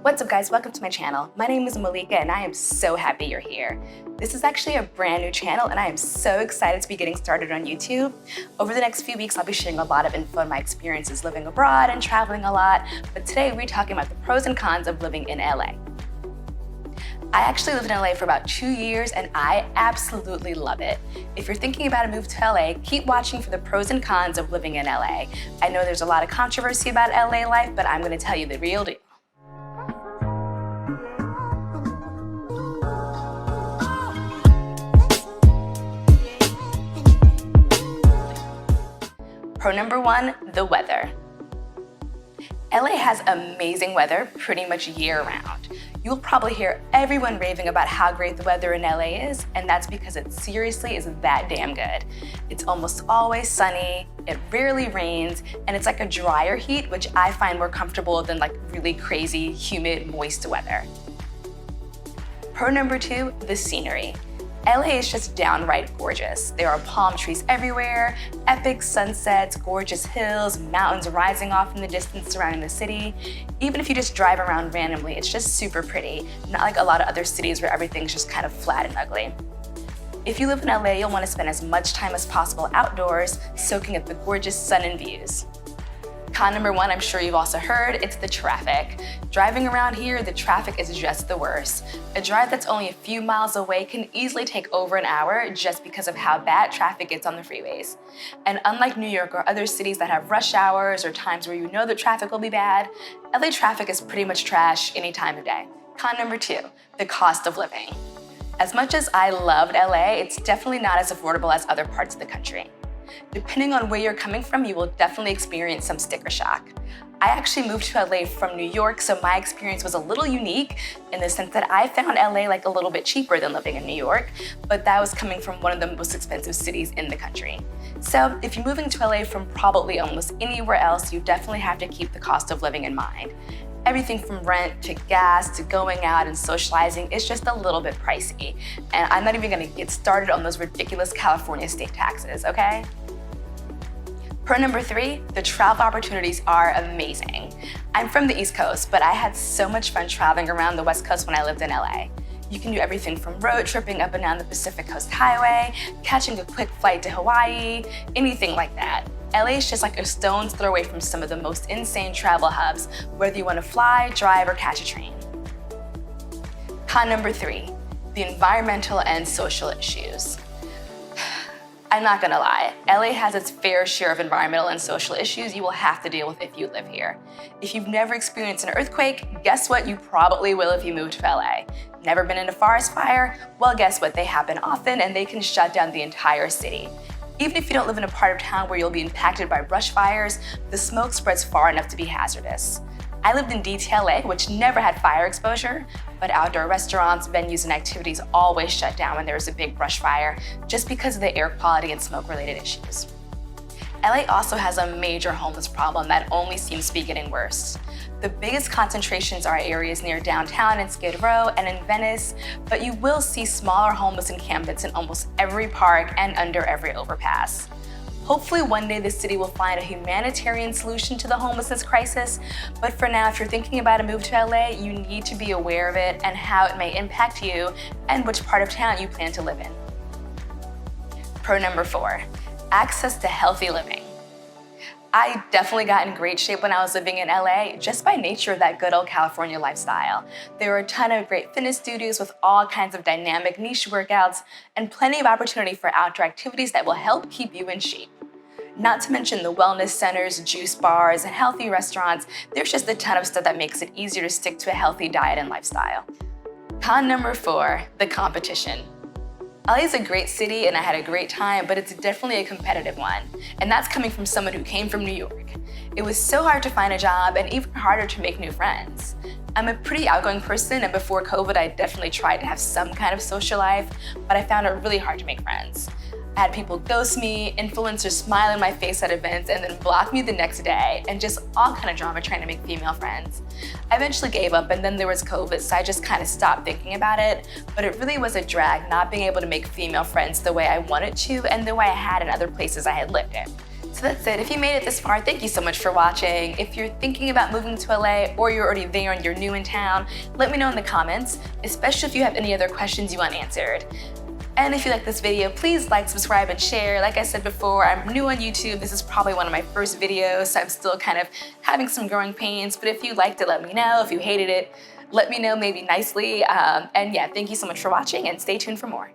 What's up guys, welcome to my channel. My name is Malika and I am so happy you're here. This is actually a brand new channel and I am so excited to be getting started on YouTube. Over the next few weeks, I'll be sharing a lot of info on my experiences living abroad and traveling a lot, but today we're talking about the pros and cons of living in LA. I actually lived in LA for about 2 years and I absolutely love it. If you're thinking about a move to LA, keep watching for the pros and cons of living in LA. I know there's a lot of controversy about LA life, but I'm going to tell you the real deal. Pro number 1, the weather. LA has amazing weather pretty much year-round. You'll probably hear everyone raving about how great the weather in LA is, and that's because it seriously is that damn good. It's almost always sunny, it rarely rains, and it's like a drier heat, which I find more comfortable than like really crazy, humid, moist weather. Pro number 2, the scenery. LA is just downright gorgeous. There are palm trees everywhere, epic sunsets, gorgeous hills, mountains rising off in the distance surrounding the city. Even if you just drive around randomly, it's just super pretty, not like a lot of other cities where everything's just kind of flat and ugly. If you live in LA, you'll want to spend as much time as possible outdoors, soaking up the gorgeous sun and views. Con number 1, I'm sure you've also heard, it's the traffic. Driving around here, the traffic is just the worst. A drive that's only a few miles away can easily take over an hour just because of how bad traffic gets on the freeways. And unlike New York or other cities that have rush hours or times where you know the traffic will be bad, LA traffic is pretty much trash any time of day. Con number 2, the cost of living. As much as I loved LA, it's definitely not as affordable as other parts of the country. Depending on where you're coming from, you will definitely experience some sticker shock. I actually moved to LA from New York, so my experience was a little unique in the sense that I found LA like a little bit cheaper than living in New York, but that was coming from one of the most expensive cities in the country. So if you're moving to LA from probably almost anywhere else, you definitely have to keep the cost of living in mind. Everything from rent to gas to going out and socializing is just a little bit pricey. And I'm not even gonna get started on those ridiculous California state taxes, okay? Pro number 3, the travel opportunities are amazing. I'm from the East Coast, but I had so much fun traveling around the West Coast when I lived in LA. You can do everything from road tripping up and down the Pacific Coast Highway, catching a quick flight to Hawaii, anything like that. LA is just like a stone's throw away from some of the most insane travel hubs, whether you want to fly, drive, or catch a train. Con number 3, the environmental and social issues. I'm not gonna lie, LA has its fair share of environmental and social issues you will have to deal with if you live here. If you've never experienced an earthquake, guess what? You probably will if you move to LA. Never been in a forest fire? Well, guess what? They happen often and they can shut down the entire city. Even if you don't live in a part of town where you'll be impacted by brush fires, the smoke spreads far enough to be hazardous. I lived in DTLA, which never had fire exposure, but outdoor restaurants, venues, and activities always shut down when there was a big brush fire just because of the air quality and smoke-related issues. LA also has a major homeless problem that only seems to be getting worse. The biggest concentrations are areas near downtown in Skid Row and in Venice, but you will see smaller homeless encampments in almost every park and under every overpass. Hopefully one day the city will find a humanitarian solution to the homelessness crisis, but for now, if you're thinking about a move to LA, you need to be aware of it and how it may impact you and which part of town you plan to live in. Pro number 4, access to healthy living. I definitely got in great shape when I was living in LA just by nature of that good old California lifestyle. There were a ton of great fitness studios with all kinds of dynamic niche workouts and plenty of opportunity for outdoor activities that will help keep you in shape. Not to mention the wellness centers, juice bars, and healthy restaurants. There's just a ton of stuff that makes it easier to stick to a healthy diet and lifestyle. Con number 4, the competition. LA is a great city and I had a great time, but it's definitely a competitive one. And that's coming from someone who came from New York. It was so hard to find a job and even harder to make new friends. I'm a pretty outgoing person and before COVID, I definitely tried to have some kind of social life, but I found it really hard to make friends. I had people ghost me, influencers smile in my face at events and then block me the next day, and just all kind of drama trying to make female friends. I eventually gave up and then there was COVID, so I just kind of stopped thinking about it, but it really was a drag not being able to make female friends the way I wanted to and the way I had in other places I had lived in. So that's it. If you made it this far, thank you so much for watching. If you're thinking about moving to LA or you're already there and you're new in town, let me know in the comments, especially if you have any other questions you want answered. And if you like this video, please like, subscribe, and share. Like I said before, I'm new on YouTube. This is probably one of my first videos, so I'm still kind of having some growing pains. But if you liked it, let me know. If you hated it, let me know maybe nicely. And yeah, thank you so much for watching and stay tuned for more.